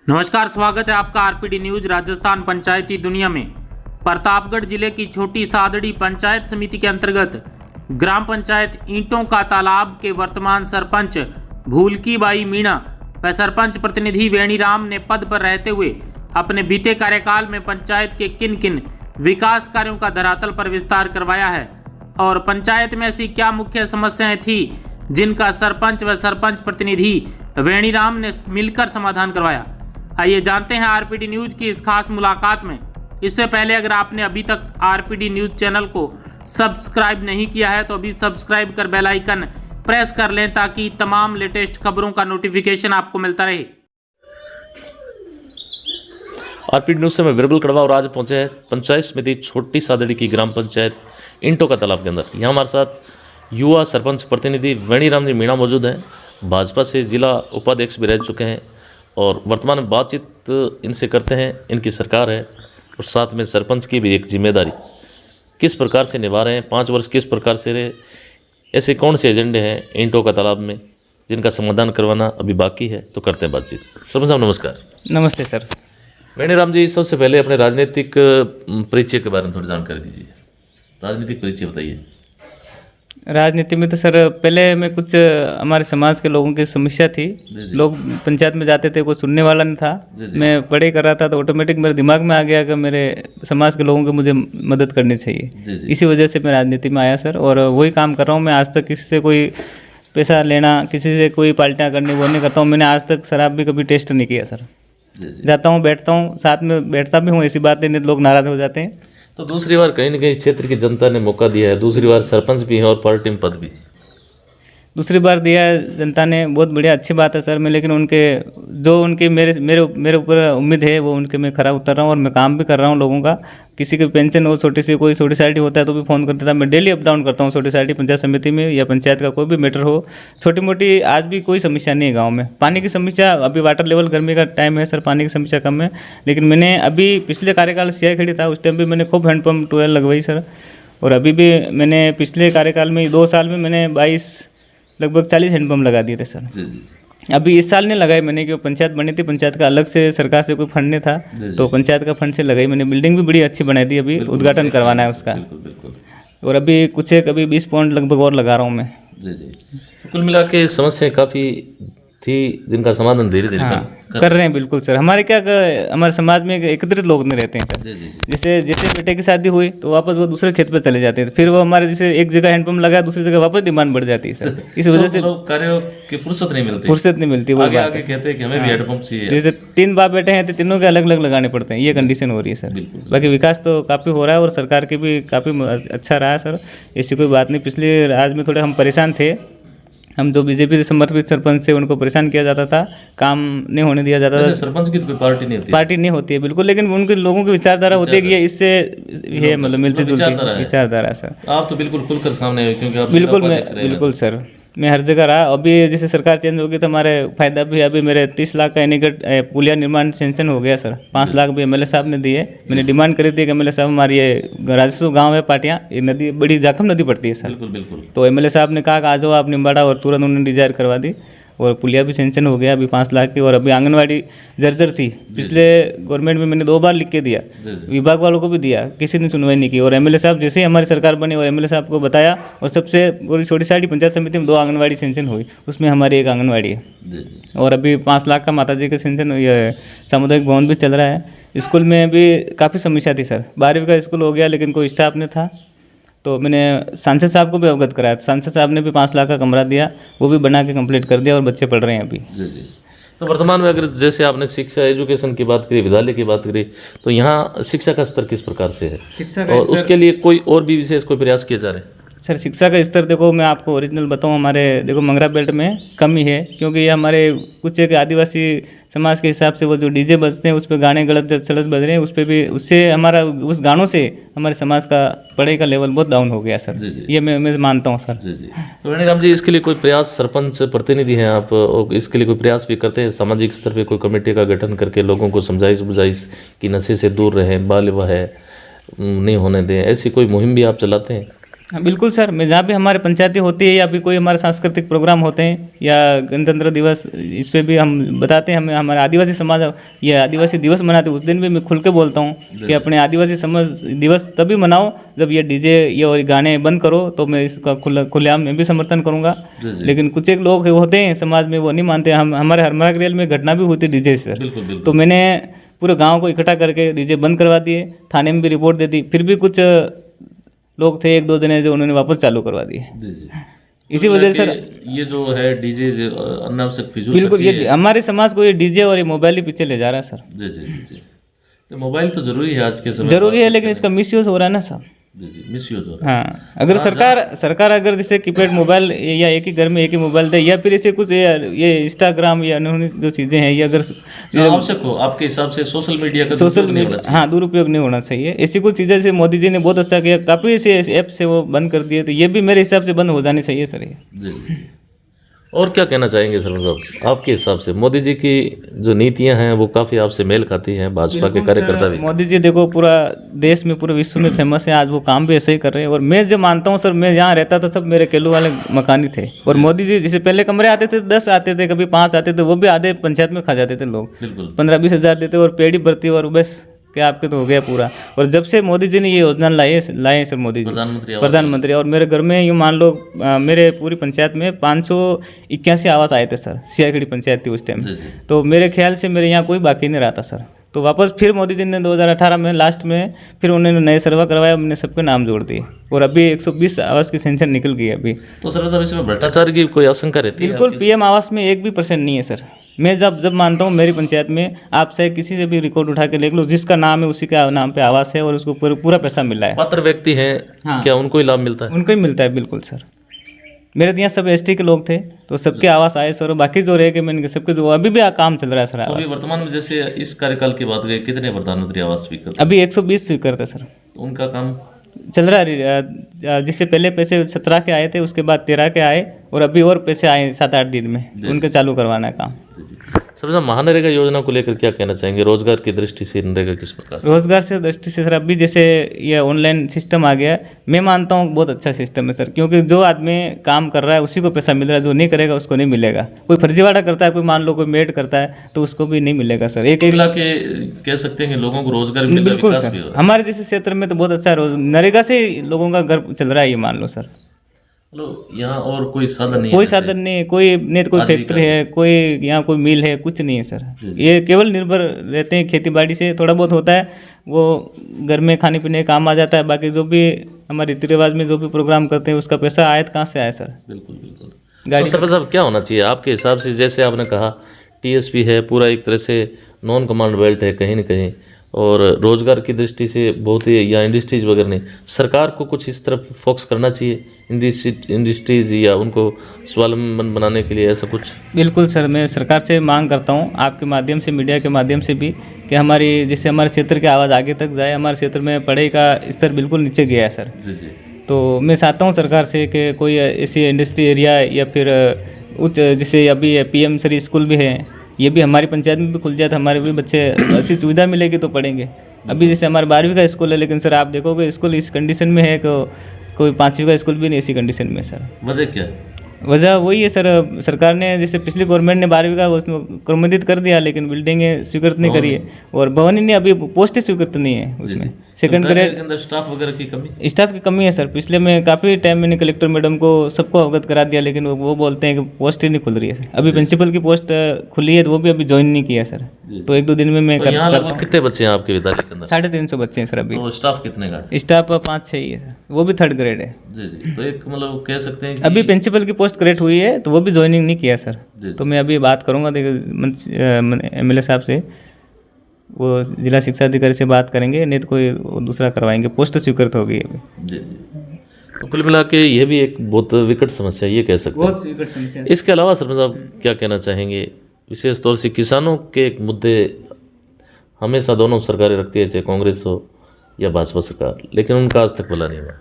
नमस्कार, स्वागत है आपका आरपीडी न्यूज राजस्थान पंचायती दुनिया में। प्रतापगढ़ जिले की छोटी सादड़ी पंचायत समिति के अंतर्गत ग्राम पंचायत ईंटों का तालाब के वर्तमान सरपंच भूलकी बाई मीणा व सरपंच प्रतिनिधि वेणीराम ने पद पर रहते हुए अपने बीते कार्यकाल में पंचायत के किन किन विकास कार्यों का धरातल पर विस्तार करवाया है और पंचायत में ऐसी क्या मुख्य समस्याएं थी जिनका सरपंच व सरपंच प्रतिनिधि वेणीराम ने मिलकर समाधान करवाया। आइए जानते हैं आरपीडी न्यूज की इस खास मुलाकात में। इससे पहले अगर आपने अभी तक आरपीडी न्यूज चैनल को सब्सक्राइब नहीं किया है तो अभी सब्सक्राइब कर बेल आइकन प्रेस कर लें ताकि तमाम लेटेस्ट खबरों का नोटिफिकेशन आपको मिलता रहे। आरपीडी न्यूज से मैं बिरबल कड़वा और आज पहुंचे हैं पंचायत समिति छोटी सादड़ी की ग्राम पंचायत ईंटों का तालाब के अंदर। यहाँ हमारे साथ युवा सरपंच प्रतिनिधि वेणीराम जी मीणा मौजूद हैं। भाजपा से जिला उपाध्यक्ष भी रह चुके हैं और वर्तमान में बातचीत इनसे करते हैं। इनकी सरकार है और साथ में सरपंच की भी एक जिम्मेदारी किस प्रकार से निभा रहे हैं, 5 वर्ष किस प्रकार से रहे, ऐसे कौन से एजेंडे हैं ईंटों का तालाब में जिनका समाधान करवाना अभी बाकी है। तो करते हैं बातचीत। सरपंच साहब नमस्कार। नमस्ते सर। वेणीराम जी, सबसे पहले अपने राजनीतिक परिचय के बारे में थोड़ी जानकारी दीजिए। राजनीतिक परिचय बताइए। राजनीति में तो सर पहले मैं कुछ हमारे समाज के लोगों की समस्या थी। लोग पंचायत में जाते थे, कोई सुनने वाला नहीं था। मैं पढ़ाई कर रहा था तो ऑटोमेटिक मेरे दिमाग में आ गया कि मेरे समाज के लोगों की मुझे मदद करनी चाहिए। इसी वजह से मैं राजनीति में आया सर और वही काम कर रहा हूँ। मैं आज तक किसी से कोई पैसा लेना, किसी से कोई पार्टियाँ करनी वो नहीं करता हूँ। मैंने आज तक शराब भी कभी टेस्ट नहीं किया सर। जाता हूँ, बैठता हूँ, साथ में बैठता भी हूँ। ऐसी बातें नहीं, लोग नाराज हो जाते हैं। तो दूसरी बार कहीं ना कहीं क्षेत्र की जनता ने मौका दिया है, दूसरी बार सरपंच भी है और पार्टी में पद भी दूसरी बार दिया है जनता ने, बहुत बढ़िया अच्छी बात है सर। मैं लेकिन उनके जो उनके मेरे ऊपर उम्मीद है वो उनके मैं खरा उतर रहा हूँ और मैं काम भी कर रहा हूँ लोगों का। किसी की पेंशन हो, छोटी सी कोई छोटी साइटी होता है तो भी फ़ोन कर देता है। मैं डेली अप डाउन करता हूँ छोटी साइटी पंचायत समिति में या पंचायत का कोई भी मैटर हो, छोटी मोटी। आज भी कोई समस्या नहीं है गाँव में। पानी की समस्या, अभी वाटर लेवल गर्मी का टाइम है सर, पानी की समस्या कम है। लेकिन मैंने अभी पिछले कार्यकाल सिया खड़ी था उस टाइम भी मैंने खूब हैंडपम्प ट्यूबवेल लगवाई सर। और अभी भी मैंने पिछले कार्यकाल में 2 साल में मैंने 22 लगभग 40 हैंडपम्प लगा दिए थे सर। अभी इस साल नहीं लगाए मैंने, क्योंकि पंचायत बनी थी, पंचायत का अलग से सरकार से कोई फंड नहीं था तो पंचायत का फंड से लगाई मैंने। बिल्डिंग भी बड़ी अच्छी बनाई थी, अभी उद्घाटन करवाना है उसका। और अभी कुछ एक अभी 20 पॉइंट लगभग और लगा रहा हूँ मैं। कुल मिला के समस्याएं काफ़ी थी जिनका समाधान धीरे धीरे कर रहे हैं। बिल्कुल सर। हमारे हमारे समाज में एकत्रित लोग नहीं रहते हैं सर। जैसे बेटे की शादी हुई तो वापस वो दूसरे खेत पे चले जाते हैं, फिर वो हमारे जैसे एक जगह हैंडपम्प लगा दूसरी जगह वापस डिमांड बढ़ जाती है सर। इस वजह से कार्यों की फुर्सत नहीं मिलती। वो आगे कहते हैं कि हमें भी हैंडपम्प चाहिए। जैसे 3 बाप बेटे हैं तो तीनों के अलग अलग लगाने पड़ते हैं, ये कंडीशन हो रही है सर। बाकी विकास तो काफ़ी हो रहा है और सरकार की भी काफ़ी अच्छा रहा है सर। ऐसी कोई बात नहीं। पिछले राज में थोड़े हम परेशान थे। हम जो बीजेपी से समर्थित सरपंच से उनको परेशान किया जाता था, काम नहीं होने दिया जाता था। सरपंच की तो कोई पार्टी नहीं होती है बिल्कुल, लेकिन उनके लोगों की विचारधारा होती है कि ये इससे ये मतलब मिलती जुलती विचारधारा सर। आप तो बिल्कुल खुलकर सामने आए क्योंकि आप बिल्कुल सर। मैं हर जगह रहा। अभी जैसे सरकार चेंज होगी तो हमारे फायदा भी। अभी मेरे 30 लाख का एनीकट पुलिया निर्माण सेंक्शन हो गया सर। 5 लाख भी एमएलए साहब ने दिए। मैंने डिमांड करी थी कि एमएलए साहब हमारी ये राजस्व गांव है पाटियाँ, ये नदी बड़ी जाखम नदी पड़ती है सर। बिल्कुल। तो एमएलए साहब ने कहा कि आ जाओ आप निम्बाड़ा, और तुरंत उन्होंने डिजायर करवा दी और पुलिया भी सेंक्शन हो गया अभी 5 लाख की। और अभी आंगनवाड़ी जर्जर थी, पिछले गवर्नमेंट में मैंने 2 बार लिख के दिया, विभाग वालों को भी दिया, किसी ने सुनवाई नहीं की। और एमएलए साहब जैसे ही हमारी सरकार बनी और एमएलए साहब को बताया और सबसे पूरी छोटी साड़ी पंचायत समिति में 2 आंगनवाड़ी सेंक्शन हुई, उसमें हमारी एक आंगनवाड़ी है। और अभी 5 लाख का माता जी का सेंक्शन, सामुदायिक भवन भी चल रहा है। स्कूल में भी काफ़ी समस्या थी सर। 12वीं का स्कूल हो गया लेकिन कोई स्टाफ नहीं था, तो मैंने सांसद साहब को भी अवगत कराया। सांसद साहब ने भी 5 लाख का कमरा दिया, वो भी बना के कंप्लीट कर दिया और बच्चे पढ़ रहे हैं अभी। तो वर्तमान में अगर जैसे आपने शिक्षा एजुकेशन की बात करी, विद्यालय की बात करी, तो यहाँ शिक्षा का स्तर किस प्रकार से है? शिक्षा का और उसके लिए कोई और भी विशेष कोई प्रयास किए जा रहे हैं? सर शिक्षा का स्तर देखो, मैं आपको ओरिजिनल बताऊं, हमारे देखो मंगरा बेल्ट में कमी है, क्योंकि ये हमारे कुछ एक आदिवासी समाज के हिसाब से वो जो डीजे बजते हैं उस पर गाने गलत सलत बज रहे हैं, उस पर भी उससे हमारा उस गानों से हमारे समाज का पढ़ाई का लेवल बहुत डाउन हो गया सर। ये मैं मानता हूँ सर। तो वेणीराम जी, इसके लिए कोई प्रयास, सरपंच प्रतिनिधि हैं आप, और इसके लिए कोई प्रयास भी करते हैं? सामाजिक स्तर पर कोई कमेटी का गठन करके लोगों को समझाइश बुझाइश कि नशे से दूर रहें, बाल विवाह नहीं होने दें, ऐसी कोई मुहिम भी आप चलाते हैं? हाँ, बिल्कुल सर। मैं जहाँ भी हमारे पंचायती होती है या भी कोई हमारे सांस्कृतिक प्रोग्राम होते हैं या गणतंत्र दिवस, इस पे भी हम बताते हैं। हमें हमारे आदिवासी समाज या आदिवासी दिवस मनाते हैं, उस दिन भी मैं खुल के बोलता हूँ कि अपने आदिवासी समाज दिवस तभी मनाओ जब ये डीजे ये और गाने बंद करो, तो मैं इसका खुलेआम मैं भी समर्थन करूँगा। लेकिन कुछ एक लोग होते हैं समाज में, वो नहीं मानते। हमारे हरमरागरेल में घटना भी हुई थी डीजे से सर, तो मैंने पूरे गाँव को इकट्ठा करके डीजे बंद करवा दिए, थाने में भी रिपोर्ट दे दी। फिर भी कुछ लोग थे 1-2 जने जो उन्होंने वापस चालू करवा दिए। इसी वजह से सर ये जो है डीजे अनावश्यक फिजूल बिल्कुल ये हमारे समाज को ये डीजे और ये मोबाइल ही पीछे ले जा रहा है सर। जी जी जी जी। तो मोबाइल तो जरूरी है आज के समय, जरूरी है, लेकिन इसका मिसयूज हो रहा है ना सर। जी जी, मिसयूज हो रहा है। हाँ, अगर सरकार अगर जैसे कीपैड मोबाइल या एक ही घर में एक ही मोबाइल दे, या फिर ऐसे कुछ ये इंस्टाग्राम या अन्य जो चीज़ें हैं, ये अगर आवश्यक हो आपके हिसाब से सोशल मीडिया का हाँ दुरुपयोग नहीं होना चाहिए। ऐसी कुछ चीज़ें जैसे मोदी जी ने बहुत अच्छा किया, काफ़ी ऐसे ऐप से वो बंद कर दिए, तो ये भी मेरे हिसाब से बंद हो जानी चाहिए सर ये। जी। और क्या कहना चाहेंगे सर साहब, आपके हिसाब से मोदी जी की जो नीतियां हैं वो काफ़ी आपसे मेल खाती हैं, भाजपा के कार्यकर्ता भी। मोदी जी देखो पूरा देश में पूरे विश्व में फेमस है, आज वो काम भी ऐसे ही कर रहे हैं। और मैं जो मानता हूँ सर, मैं जहाँ रहता था सब मेरे केलू वाले मकान ही थे, और मोदी जी जैसे पहले कमरे आते थे 10 आते थे, कभी 5 आते थे, वो भी आधे पंचायत में खा जाते थे लोग। 15-20 हज़ार देते और पेड़ ही भरती, और बस क्या आपके तो हो गया पूरा। और जब से मोदी जी ने ये योजना लाए सर मोदी जी प्रधानमंत्री, और मेरे घर में यूँ मान लो मेरे पूरी पंचायत में 581 आवास आए थे सर। सियाखड़ी पंचायत थी उस टाइम, तो मेरे ख्याल से मेरे यहाँ कोई बाकी नहीं रहा था सर। तो वापस फिर मोदी जी ने 2018 में लास्ट में फिर उन्होंने नए सर्वे करवाया, हमने सबके नाम जोड़ दिए, और अभी 120 आवास की सेंशन निकल गई अभी। तो सर इसमें भ्रष्टाचार की कोई आशंका रहती है? बिल्कुल, पीएम आवास में 1% नहीं है सर। मैं जब मानता हूँ मेरी पंचायत में आप चाहे किसी से भी रिकॉर्ड उठा के देख लो, जिसका नाम है उसी के नाम पे आवास है, और उसको पूरा पैसा मिल रहा है। पात्र व्यक्ति हैं हाँ, क्या उनको ही लाभ मिलता है? उनको ही मिलता है, बिल्कुल सर। मेरे यहाँ सब एसटी के लोग थे, तो सबके आवास आए सर, और बाकी जो रह गए मैंने सबके जो अभी भी काम चल रहा है सर। तो अभी वर्तमान में जैसे इस कार्यकाल की बात करें, कितने प्रधानमंत्री आवास स्वीकृत? अभी 120 स्वीकृत है सर। तो उनका काम चल रहा है। जिससे पहले पैसे 17 के आए थे, उसके बाद 13 के आए, और अभी और पैसे आए 7-8 दिन में, उनके चालू करवाना है काम। सर साहब, महानरेगा योजना को लेकर क्या कहना चाहेंगे? रोजगार की दृष्टि से नरेगा किस प्रकार से? रोजगार से दृष्टि से सर, अभी जैसे ये ऑनलाइन सिस्टम आ गया, मैं मानता हूँ बहुत अच्छा सिस्टम है सर, क्योंकि जो आदमी काम कर रहा है उसी को पैसा मिल रहा है, जो नहीं करेगा उसको नहीं मिलेगा। कोई फर्जीवाड़ा करता है, कोई मान लो कोई मेड करता है, तो उसको भी नहीं मिलेगा सर। एक के कह सकते हैं कि लोगों को रोजगार मिलेगा, बिल्कुल सर। हमारे जैसे क्षेत्र में तो बहुत अच्छा नरेगा से लोगों का घर चल रहा है, ये मान लो सर। यहाँ और कोई साधन नहीं, कोई साधन नहीं, कोई नहीं, कोई फैक्ट्री है, कोई यहाँ कोई मिल है, कुछ नहीं है सर। ये केवल निर्भर रहते हैं खेती बाड़ी से, थोड़ा बहुत होता है वो घर में खाने पीने काम आ जाता है। बाकी जो भी हमारे रीति रिवाज में जो भी प्रोग्राम करते हैं उसका पैसा आयत कहाँ से आया सर? बिल्कुल। गाड़ी सरपंच साहब, क्या होना चाहिए आपके हिसाब से? जैसे आपने कहा टीएसपी है, पूरा एक तरह से नॉन कमांड बेल्ट है कहीं न कहीं, और रोजगार की दृष्टि से बहुत ही, या इंडस्ट्रीज वगैरह नहीं, सरकार को कुछ इस तरफ फोकस करना चाहिए इंडस्ट्रीज या उनको स्वावलंबन बनाने के लिए, ऐसा कुछ? बिल्कुल सर, मैं सरकार से मांग करता हूँ आपके माध्यम से, मीडिया के माध्यम से भी, कि हमारी जैसे हमारे क्षेत्र की आवाज़ आगे तक जाए। हमारे क्षेत्र में पढ़ाई का स्तर बिल्कुल नीचे गया है सर। जी। तो मैं चाहता हूँ सरकार से कि कोई ऐसी इंडस्ट्री एरिया या फिर उच्च, जैसे अभी PM श्री स्कूल भी है, ये भी हमारी पंचायत में भी खुल जाए तो हमारे भी बच्चे ऐसी सुविधा मिलेगी तो पढ़ेंगे। अभी जैसे हमारे 12वीं का स्कूल है, लेकिन सर आप देखोगे स्कूल इस कंडीशन में है कि कोई 5वीं का स्कूल भी नहीं ऐसी कंडीशन में सर। वजह क्या है? वजह वही है सर, सरकार ने जैसे पिछली गवर्नमेंट ने 12वीं का उसमें क्रमबद्धित कर दिया, लेकिन बिल्डिंगें स्वीकृत नहीं करी है, और भवन ही नहीं, अभी पोस्ट ही स्वीकृत नहीं है उसमें। सेकंड ग्रेड अंदर स्टाफ वगैरह की कमी, स्टाफ की कमी है सर। पिछले में काफ़ी टाइम मैंने कलेक्टर मैडम को सबको अवगत करा दिया, लेकिन वो बोलते हैं कि पोस्ट ही नहीं खुल रही है सर। अभी प्रिंसिपल की पोस्ट खुली है, तो वो भी अभी ज्वाइन नहीं किया सर। तो 1-2 दिन में मैं करता हूँ। कितने बच्चे हैं आपके विद्यालय के अंदर? 350 बच्चे हैं सर अभी। तो स्टाफ कितने का? स्टाफ 5-6 ही है सर, वो भी 3rd ग्रेड है। जी। तो एक मतलब कह सकते हैं अभी प्रिंसिपल की पोस्ट क्रिएट हुई है, तो वो भी ज्वाइनिंग नहीं किया सर। तो मैं अभी बात करूँगा देखिए MLA साहब से, वो जिला शिक्षा अधिकारी से बात करेंगे, नहीं तो कोई दूसरा करवाएंगे, पोस्ट स्वीकृत हो गई अभी। जी। तो कुल मिला के ये भी एक बहुत विकट समस्या, ये कह सकते हैं, बहुत विकट समस्या। इसके अलावा सरपंच साहब क्या कहना चाहेंगे? विशेष तौर से किसानों के एक मुद्दे हमेशा दोनों सरकारें रखती है, चाहे कांग्रेस हो या भाजपा सरकार, लेकिन उनका आज तक भला नहीं हुआ।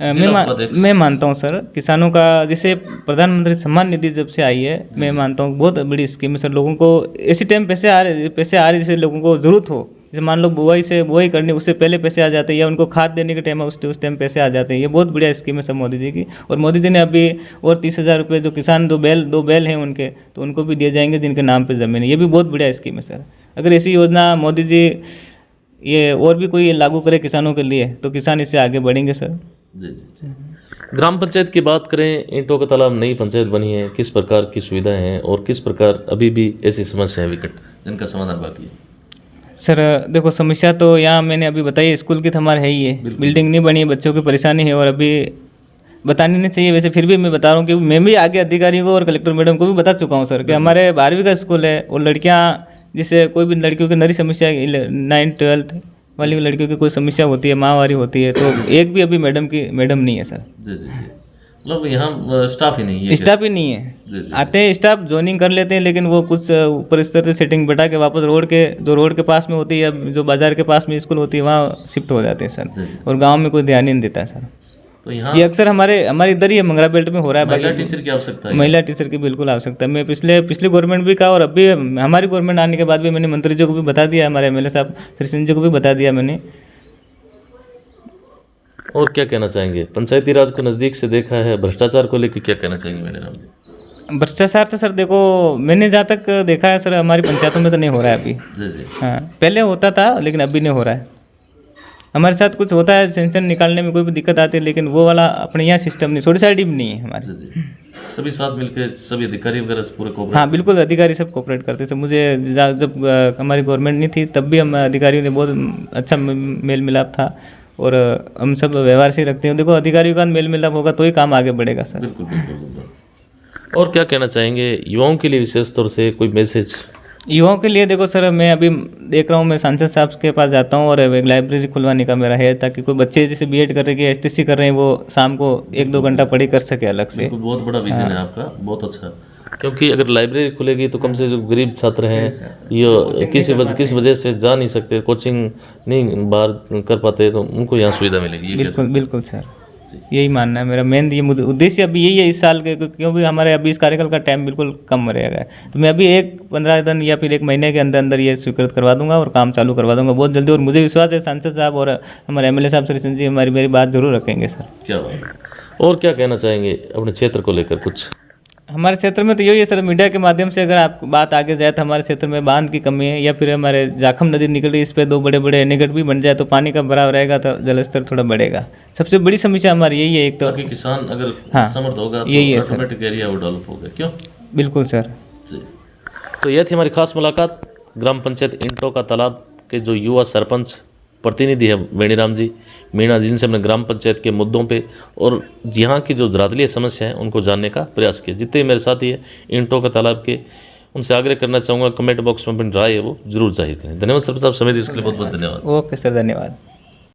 मैं मानता हूँ सर, किसानों का जैसे प्रधानमंत्री सम्मान निधि जब से आई है, मैं मानता हूँ बहुत बड़ी स्कीम है सर। लोगों को ऐसी टाइम पैसे आ रहे जैसे लोगों को ज़रूरत हो, जैसे मान लो बुआई करनी उससे पहले पैसे आ जाते हैं, या उनको खाद देने के टाइम उस टाइम पैसे आ जाते हैं। ये बहुत बढ़िया स्कीम है सब मोदी जी की। और मोदी जी ने अभी और 30,000 रुपये जो किसान दो बैल हैं उनके, तो उनको भी दिए जाएंगे जिनके नाम पे ज़मीन है। ये भी बहुत बढ़िया स्कीम है सर। अगर ऐसी योजना मोदी जी ये और भी कोई लागू करे किसानों के लिए तो किसान इससे आगे बढ़ेंगे सर। जी जी। ग्राम पंचायत की बात करें, ईंटों का तालाब नई पंचायत बनी है, किस प्रकार की सुविधाएं हैं और किस प्रकार अभी भी ऐसी समस्याएं विकट जिनका समाधान बाकी है? सर देखो, समस्या तो यहाँ मैंने अभी बताई, स्कूल की तो हमारे है ही है, बिल्डिंग नहीं बनी है, बच्चों की परेशानी है। और अभी बतानी नहीं चाहिए वैसे, फिर भी मैं बता रहा हूँ कि मैं भी आगे अधिकारियों को और कलेक्टर मैडम को भी बता चुका हूँ सर कि हमारे 12वीं का स्कूल है और लड़कियाँ, जिससे कोई भी लड़कियों की नई समस्या 9th 12th वाली लड़कियों की कोई समस्या होती है, माहवारी होती है, तो एक भी अभी मैडम नहीं है सर। जी जी जी। मतलब यहाँ स्टाफ ही नहीं है? स्टाफ ही नहीं है। जी जी। आते हैं स्टाफ, ज्वाइनिंग कर लेते हैं, लेकिन वो कुछ ऊपर स्तर से सेटिंग बैठा के वापस रोड के पास में होती है, जो बाजार के पास में स्कूल होती है वहाँ शिफ्ट हो जाते हैं सर। जी। और गांव में कोई ध्यान ही नहीं देता है सर। तो यहाँ ये अक्सर हमारे इधर ही है, मंगरा बेल्ट में हो रहा है। महिला टीचर की आवश्यकता है? महिला टीचर की बिल्कुल आवश्यकता है। मैं पिछली गवर्नमेंट भी कहा और अभी हमारी गवर्नमेंट आने के बाद भी मैंने मंत्री जी को भी बता दिया, हमारे MLA साहब श्री सिंह जी को भी बता दिया मैंने। और क्या कहना चाहेंगे? पंचायती राज को नज़दीक से देखा है, भ्रष्टाचार को लेकर क्या कहना चाहेंगे मेरे राम जी? भ्रष्टाचार तो सर देखो, मैंने जहाँ तक देखा है सर, हमारी पंचायतों में तो नहीं हो रहा है अभी। जी जी। हाँ, पहले होता था लेकिन अभी नहीं हो रहा है। हमारे साथ कुछ होता है, सेंशन निकालने में कोई भी दिक्कत आती है, लेकिन वो वाला अपने यहाँ सिस्टम नहीं, सोसाइटी भी नहीं है हमारे। जी जी। सभी साथ मिलकर सभी अधिकारी वगैरह से पूरे कोऑपरेट? हाँ बिल्कुल, अधिकारी सब कोऑपरेट करते थे। मुझे जब हमारी गवर्नमेंट नहीं थी तब भी हम अधिकारियों ने बहुत अच्छा मेल मिलाप था, और हम सब व्यवहार से रखते हैं। देखो, अधिकारियों का मेल मिलाप होगा तो ही काम आगे बढ़ेगा सर। बिल्कुल बिल्कुल बिल्कुल। और क्या कहना चाहेंगे युवाओं के लिए, विशेष तौर से कोई मैसेज? युवाओं के लिए देखो सर, मैं अभी देख रहा हूँ, मैं सांसद साहब के पास जाता हूँ और एक लाइब्रेरी खुलवाने का मेरा है, ताकि कोई बच्चे जैसे BEd कर रहे हैं, STC कर रहे हैं, वो शाम को 1-2 घंटा पढ़ी कर सके अलग से। बहुत बड़ा विजन है आपका, बहुत अच्छा। क्योंकि अगर लाइब्रेरी खुलेगी तो कम से जो गरीब छात्र हैं, ये किस वजह से जा नहीं सकते, कोचिंग नहीं बाहर कर पाते, तो उनको यहाँ सुविधा मिलेगी। बिल्कुल बिल्कुल सर, यही मानना है मेरा। मेन ये उद्देश्य अभी यही है इस साल के, क्योंकि हमारे अभी इस कार्यकाल का टाइम बिल्कुल कम रहेगा, तो मैं अभी 15 दिन या फिर 1 महीने के अंदर अंदर ये स्वीकृत करवा दूंगा और काम चालू करवा दूंगा बहुत जल्दी। और मुझे विश्वास है सांसद साहब और हमारे MLA साहब श्री सिंह जी मेरी बात जरूर रखेंगे सर। क्या बात। और क्या कहना चाहेंगे अपने क्षेत्र को लेकर कुछ? हमारे क्षेत्र में तो यही है सर, मीडिया के माध्यम से अगर आप बात आगे जाए तो हमारे क्षेत्र में बांध की कमी है, या फिर हमारे जाखम नदी निकल रही है, इस पर 2 बड़े एनीकट भी बन जाए तो पानी का भराव रहेगा, तो जलस्तर थोड़ा बढ़ेगा। सबसे बड़ी समस्या हमारी यही है। एक तो किसान अगर समर्थ होगा तो यही है ऑटोमेटिक एरिया वो डेवलप होगा। क्यों? बिल्कुल सर जी। तो यह थी हमारी खास मुलाकात ग्राम पंचायत ईंटों का तालाब के जो युवा सरपंच प्रतिनिधि है वेणीराम जी मीणा, जिनसे हमने ग्राम पंचायत के मुद्दों पे और यहाँ की जो धरातलीय समस्या है उनको जानने का प्रयास किया। जितने मेरे साथी हैं ईंटों का तालाब के, उनसे आग्रह करना चाहूँगा कमेंट बॉक्स में अपनी राय है वो जरूर जाहिर करें। धन्यवाद सरपंच साहब, समय दी उसके लिए बहुत बहुत धन्यवाद। ओके सर, धन्यवाद।